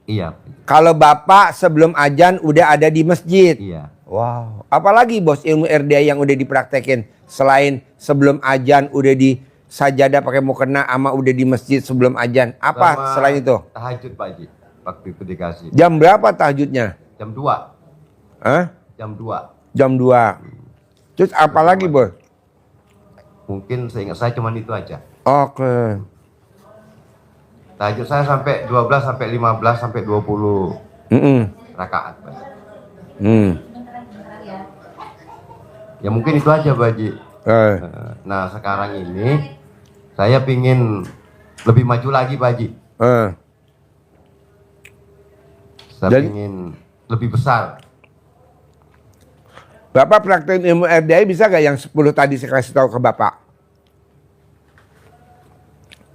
Iya. Kalau bapak sebelum ajan udah ada di masjid. Iya. Wow. Apalagi bos ilmu RDI yang udah dipraktekin selain sebelum ajan udah di sajadah pakai mukena sama udah di masjid sebelum ajan. Apa Sama selain itu? Tahajud Pak Haji. Waktu itu dikasih. Jam berapa tahajudnya? Jam 2. Hah? Jam 2. Jam 2. Terus apa lagi bos? Mungkin seingat saya cuma itu aja. Oke. Tahajud saya sampai 12 sampai 15 sampai 20 rakaat. Pak. Ya mungkin itu aja Pak Haji. Nah sekarang ini saya pingin lebih maju lagi Pak Haji. Saya pingin lebih besar. Bapak praktekin ilmu RDI bisa gak yang 10 tadi saya kasih tahu ke Bapak?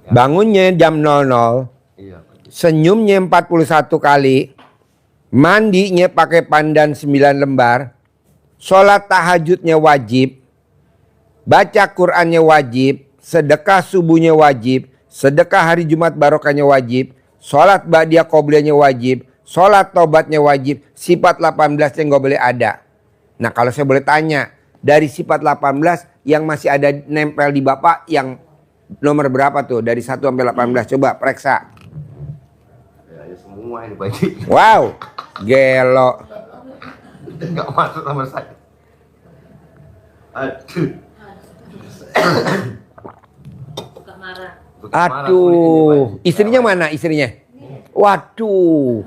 Ya. Bangunnya jam 00, Iya, senyumnya 41 kali, mandinya pakai pandan 9 lembar, sholat tahajudnya wajib, baca Qur'annya wajib, sedekah subuhnya wajib, sedekah hari Jumat barokahnya wajib, sholat ba'diyah qobliyahnya wajib, sholat tobatnya wajib, sifat 18 yang gak boleh ada. Nah kalau saya boleh tanya, dari sifat 18 yang masih ada nempel di Bapak yang nomor berapa tuh? Dari 1 sampai 18, coba periksa. ya semua ini Pak Haji. Wow, gelo. Nggak masuk sama saya. Aduh. Aduh, istrinya mana istrinya? Waduh.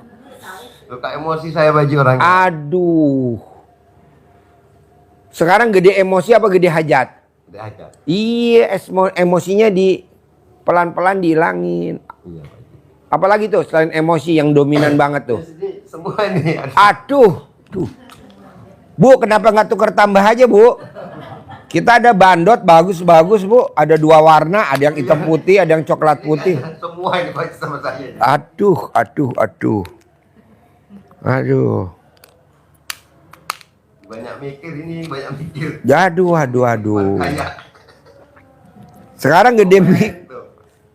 Luka emosi saya Pak Haji orangnya. Aduh. Sekarang gede emosi apa gede hajat? Gede aja. Iya, emosinya di pelan-pelan dihilangin. Iya Pak Haji. Apalagi tuh selain emosi yang dominan banget tuh. Jadi semua ini ada. Aduh, tuh. Bu, kenapa nggak tuker tambah aja, Bu? Kita ada bandot bagus-bagus, Bu. Ada 2 warna, ada yang hitam putih, ada yang coklat putih. Semua ini Pak sama saya. Aduh. Aduh. Banyak mikir ini, banyak mikir. Aduh. Kayak Sekarang gede tuh.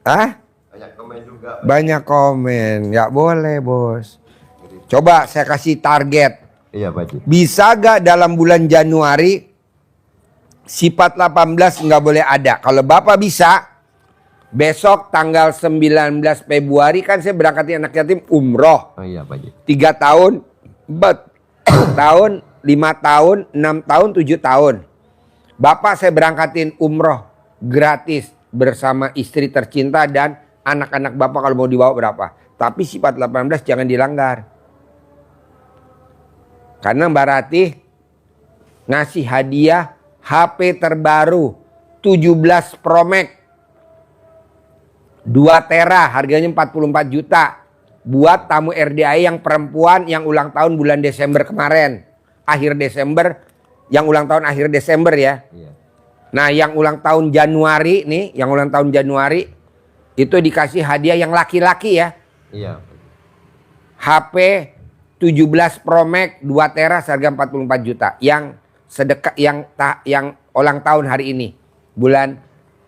Hah? Banyak komen juga. Banyak komen. Nggak boleh, Bos. Coba saya kasih target. Iya Pak Haji. Bisa gak dalam bulan Januari sifat 18 nggak boleh ada? Kalau Bapak bisa, besok tanggal 19 Februari kan saya berangkatin anak yatim umroh. Oh iya Pak Haji. 3 tahun, 4 tahun, 5 tahun, 6 tahun, 7 tahun. Bapak saya berangkatin umroh gratis bersama istri tercinta dan anak-anak Bapak kalau mau dibawa berapa. Tapi sifat 18 jangan dilanggar. Karena Mbak Ratih ngasih hadiah HP terbaru 17 Pro Max 2 tera harganya 44 juta buat tamu RDI yang perempuan yang ulang tahun bulan Desember kemarin. Akhir Desember, yang ulang tahun akhir Desember ya. Iya. Nah, yang ulang tahun Januari nih, yang ulang tahun Januari itu dikasih hadiah yang laki-laki ya. Iya. HP 17 Pro Max 2 tera harga 44 juta yang sedekah yang ulang tahun hari ini bulan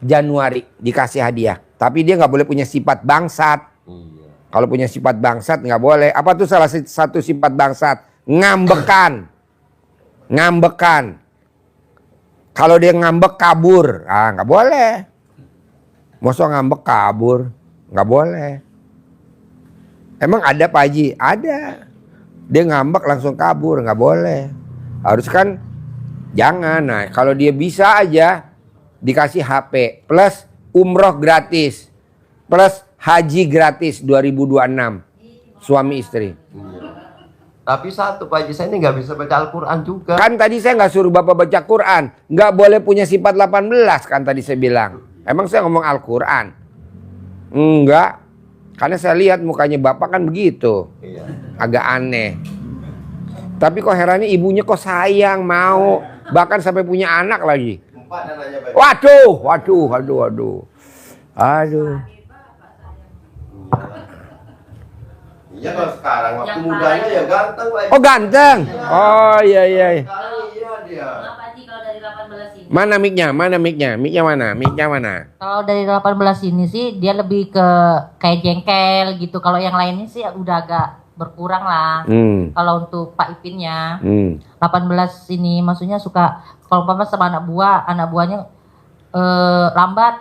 Januari dikasih hadiah. Tapi dia nggak boleh punya sifat bangsat. Iya. Kalau punya sifat bangsat nggak boleh. Apa tuh salah satu sifat bangsat? Ngambekan. Ngambekan. Kalau dia ngambek kabur, nggak boleh. Masa ngambek kabur, nggak boleh. Emang ada Pak Haji? Ada. Dia ngambek langsung kabur, nggak boleh. Harus kan jangan. Nah, kalau dia bisa aja dikasih HP plus umroh gratis plus haji gratis 2026 suami istri. Iya. Tapi satu Pak Haji, saya ini nggak bisa baca Al-Quran juga. Kan tadi saya nggak suruh Bapak baca Quran, nggak boleh punya sifat 18 kan tadi saya bilang. Emang saya ngomong Al-Quran? Enggak. Karena saya lihat mukanya Bapak kan begitu. Iya. Agak aneh. Tapi kok herannya ibunya kok sayang, mau. Bahkan sampai punya anak lagi. 4 anaknya Pak Haji. Waduh. Aduh. Iya kalau sekarang waktu mudanya ya ganteng Pak Haji. Oh ganteng. Oh iya. Sekarang iya dia. Mana mic-nya? Mic-nya mana? Kalau dari 18 ini sih dia lebih ke kayak jengkel gitu. Kalau yang lainnya sih udah agak berkurang lah. Kalau untuk Pak Ipinnya 18 ini maksudnya suka kalau umpama sama anak buahnya lambat.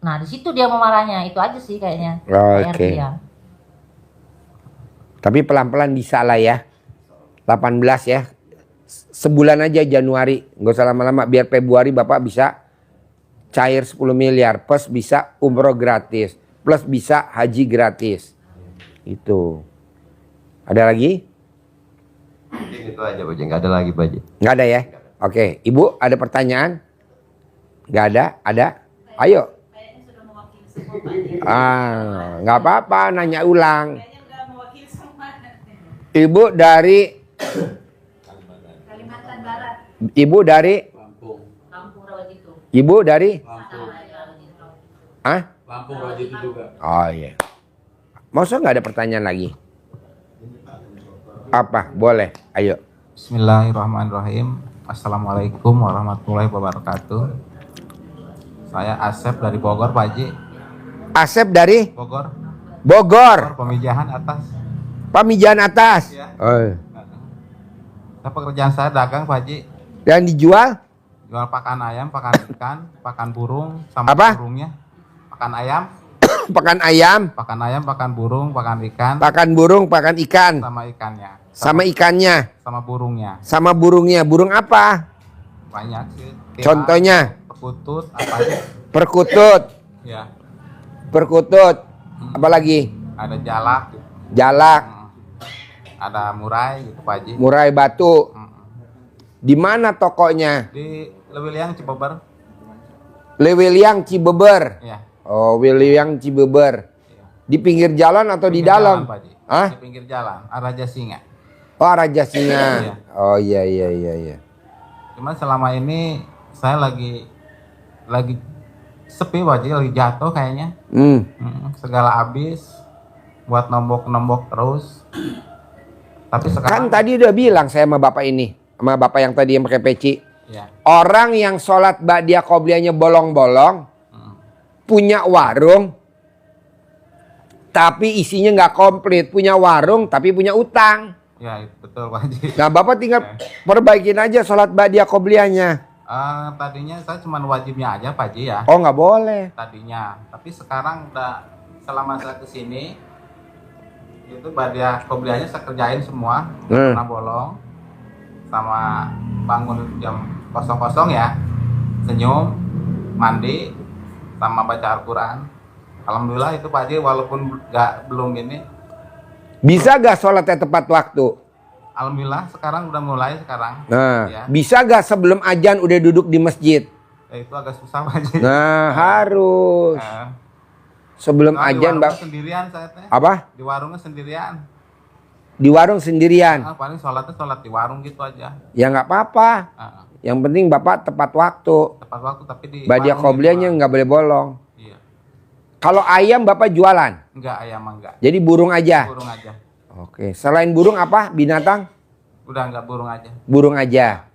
Nah, di situ dia mau marahnya. Itu aja sih kayaknya. Oke. Tapi pelan-pelan bisa lah ya. 18 ya. Sebulan aja Januari. Nggak usah lama-lama. Biar Februari Bapak bisa cair 10 miliar. Plus bisa umroh gratis. Plus bisa haji gratis. Itu. Ada lagi? Mungkin itu aja Pak Haji, nggak ada lagi Pak Haji. Nggak ada ya? Oke. Ibu ada pertanyaan? Nggak ada? Ada? Ayo. Nggak apa-apa. Nanya ulang. Ibu dari Kalimantan Barat. Ibu dari Lampung Rawajitu. Ibu dari Lampung Rawajitu juga. Oh iya. Masa nggak ada pertanyaan lagi? Apa? Boleh. Ayo. Bismillahirrahmanirrahim. Assalamualaikum warahmatullahi wabarakatuh. Saya Asep dari Bogor, Pak Haji. Asep dari Bogor, Bogor. Pemijahan atas. Pamijahan atas. Ya. Oh. Pekerjaan saya dagang, Pak Haji. Dan dijual? Jual pakan ayam, pakan ikan, pakan burung, sama Apa? burungnya. Pakan ayam, Pakan ayam, pakan burung, pakan ikan, pakan burung, pakan ikan. sama ikannya. Sama ikannya, Sama burungnya. sama burungnya. Burung apa? Banyak sih. Tilang, Contohnya? perkutut, apa aja. Perkutut. Ya. Perkutut. Apalagi? Ada jalak, Jalak, ada murai gitu, Pak Haji. murai batu. Di mana tokonya? Di Lewiliang Cibober. Lewiliang Cibeber. Ya. Oh, Lewiliang Cibeber. Di pinggir jalan atau di Pinggir dalam? jalan, Pak Haji. Hah? Di pinggir jalan, arah Jasinga. Oh, Raja Singa. Iya. Oh iya iya iya iya. Cuman selama ini saya lagi sepi Pak Haji, lagi jatuh kayaknya. Segala habis buat nombok terus. Tapi Kan sekarang tadi udah bilang saya sama bapak ini, sama bapak yang tadi yang pakai peci. ya. Orang yang sholat ba'diyah qobliyahnya bolong-bolong, punya warung, tapi isinya nggak komplit. Punya warung, tapi punya utang. Ya, itu betul Pak Haji. Nah, bapak tinggal perbaikin aja sholat ba'diyah qobliyahnya. Tadinya saya cuma wajibnya aja Pak Haji ya. Oh, nggak boleh. Tadinya, tapi sekarang udah selama saya kesini itu ba'diyah qobliyahnya saya kerjain semua, pernah bolong, sama bangun jam 00 ya, senyum, mandi, sama baca Al-Quran. Alhamdulillah itu Pak Haji, walaupun belum ini, Bisa gak sholatnya tepat waktu? alhamdulillah sekarang udah mulai sekarang. Nah, Ya. bisa gak sebelum azan udah duduk di masjid? Itu agak susah Pak Haji. Nah, harus. Sebelum Nah, di azan, warungnya sendirian saya teh. apa? Di warungnya sendirian. Di warung sendirian. Paling sholatnya sholat di warung gitu aja. Ya nggak apa-apa. Ah, Yang penting bapak tepat waktu. tepat waktu tapi di Ba'diyah warung qobliyahnya gitu, nggak boleh bolong. Pak. Iya. Kalau ayam bapak jualan, Enggak, ayam mah enggak. jadi burung aja. Burung aja. Oke. Selain burung apa? Binatang? Udah enggak, burung aja. Burung aja.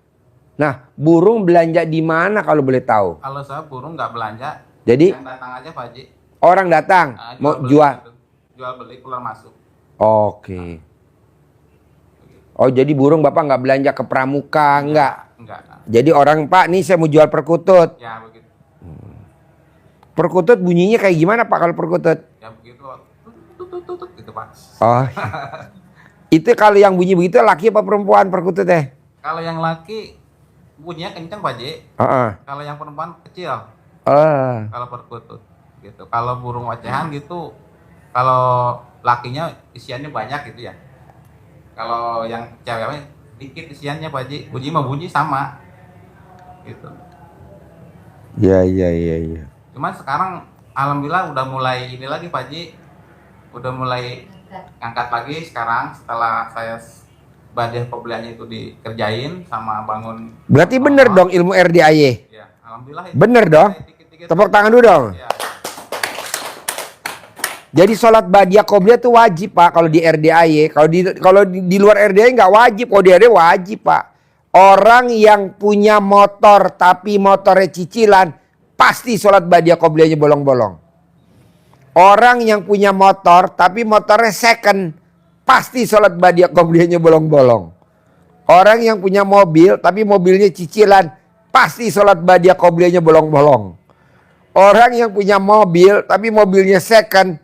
Nah, burung belanja di mana kalau boleh tahu? Kalau saya burung enggak belanja. Jadi Yang datang aja Pak Haji. orang datang mau beli jual. gitu. Jual beli keluar masuk. Oke. Oh, jadi burung bapak nggak belanja ke pramuka, nggak? Enggak. Jadi orang, Pak, nih saya mau jual perkutut. Ya begitu. Perkutut bunyinya kayak gimana Pak kalau perkutut? Ya begitu. Tutut gitu Pak. Oh. Itu kalau yang bunyi begitu laki apa perempuan perkutut teh? Kalau yang laki bunyinya kencang Pak Haji. Heeh. Kalau yang perempuan kecil. Ah. Kalau perkutut gitu. Kalau burung ocehan gitu, kalau lakinya isiannya banyak gitu ya. Kalau yang ceweknya dikit isiannya Pak Haji. Bunyi mah bunyi sama. Gitu. Ya ya ya ya. Cuman sekarang alhamdulillah udah mulai ini lagi Pak Haji. Udah mulai ngangkat lagi sekarang setelah saya ba'diyah qobliyahnya itu dikerjain sama bangun. Berarti bener dong ilmu RDAY. Ya, alhamdulillah itu. Bener dong. Dikit-dikit. Tepuk tangan dulu dong. Ya. Jadi sholat ba'diyah qobliyah itu wajib Pak kalau di RDAY. Kalau di luar RDAY nggak wajib. Kalau di RDAY wajib Pak. Orang yang punya motor tapi motornya cicilan pasti sholat ba'diyah qobliyahnya bolong-bolong. Orang yang punya motor tapi motornya second pasti sholat ba'diyah qobliyahnya bolong-bolong. Orang yang punya mobil tapi mobilnya cicilan pasti sholat ba'diyah qobliyahnya bolong-bolong. Orang yang punya mobil tapi mobilnya second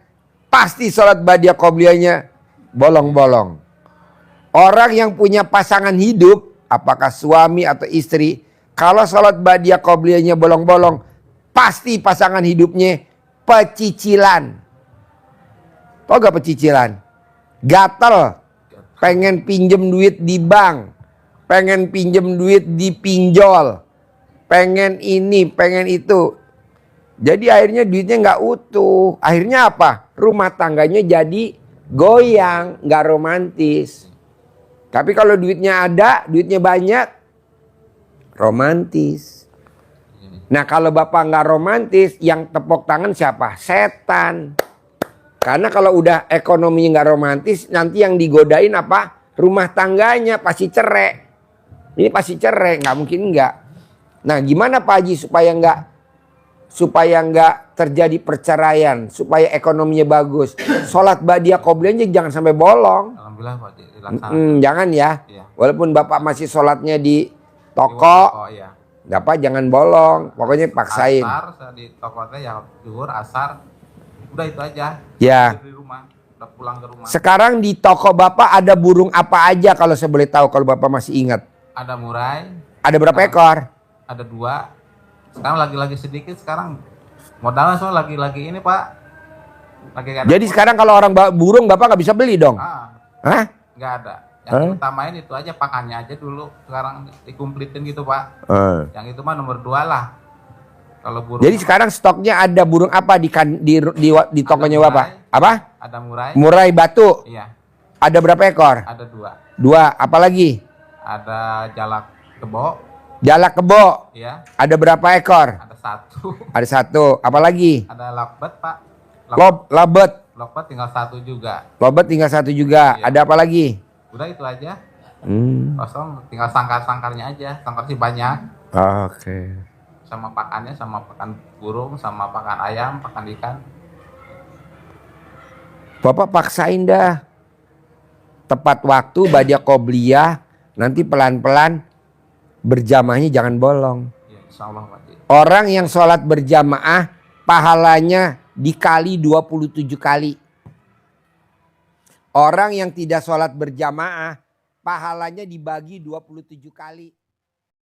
pasti sholat ba'diyah qobliyahnya bolong-bolong. Orang yang punya pasangan hidup, apakah suami atau istri, kalau sholat ba'diyah qobliyahnya bolong-bolong, pasti pasangan hidupnya pecicilan. Tau gak pecicilan? Gatel, pengen pinjem duit di bank, pengen pinjem duit di pinjol, pengen ini, pengen itu. Jadi akhirnya duitnya nggak utuh. Akhirnya apa? Rumah tangganya jadi goyang, nggak romantis. Tapi kalau duitnya ada, duitnya banyak, romantis. Nah kalau bapak nggak romantis, yang tepuk tangan siapa? Setan. Karena kalau udah ekonominya nggak romantis, nanti yang digodain apa? Rumah tangganya pasti cerai. Ini pasti cerai, nggak mungkin nggak. Nah gimana Pak Haji supaya nggak terjadi perceraian, supaya ekonominya bagus. Sholat ba'diyah qobliyahnya jangan sampai bolong. Alhamdulillah Pak Haji dilaksanakan. Jangan ya. Iya. Walaupun bapak masih sholatnya di toko, Iya. bapak jangan bolong. Pokoknya paksain. Asar saya di toko teh ya zuhur asar. Udah itu aja. Ya. Di rumah. Udah pulang ke rumah. Sekarang di toko bapak ada burung apa aja kalau saya boleh tahu, kalau bapak masih ingat? Ada murai, Ada berapa ekor? ada 2. Sekarang lagi-lagi sedikit sekarang. Modalnya soal lagi-lagi ini Pak. Lagi ada. Jadi sekarang kalau orang burung bapak nggak bisa beli dong? Hah? Nggak ada. Yang utamain itu aja pakannya aja dulu. Sekarang dikumplitin gitu Pak. Yang itu mah nomor 2 lah. Kalau burung Jadi sekarang stoknya ada burung apa di tokonya murai. Bapak? Apa? ada murai. Murai batu. Iya, Ada berapa ekor? ada 2. 2. Apalagi? Ada jalak kebo, Jalak kebo. ya. Ada berapa ekor? Ada 1. Ada 1. Apalagi? Ada lovebird, Pak. Lobet. Lovebird tinggal 1 juga. Lobet tinggal 1 juga. Iya. Ada apa lagi? Udah itu aja. Hmm. Kosong, tinggal sangkar-sangkarnya aja. Sangkar sih banyak. Oke. Sama pakannya, sama pakan burung, sama pakan ayam, pakan ikan. Bapak paksain dah. Tepat waktu badia qobliyah, nanti pelan-pelan berjamaahnya jangan bolong. Ya, insya Allah, Pak Ji. Orang yang sholat berjamaah pahalanya dikali 27 kali. Orang yang tidak sholat berjamaah pahalanya dibagi 27 kali.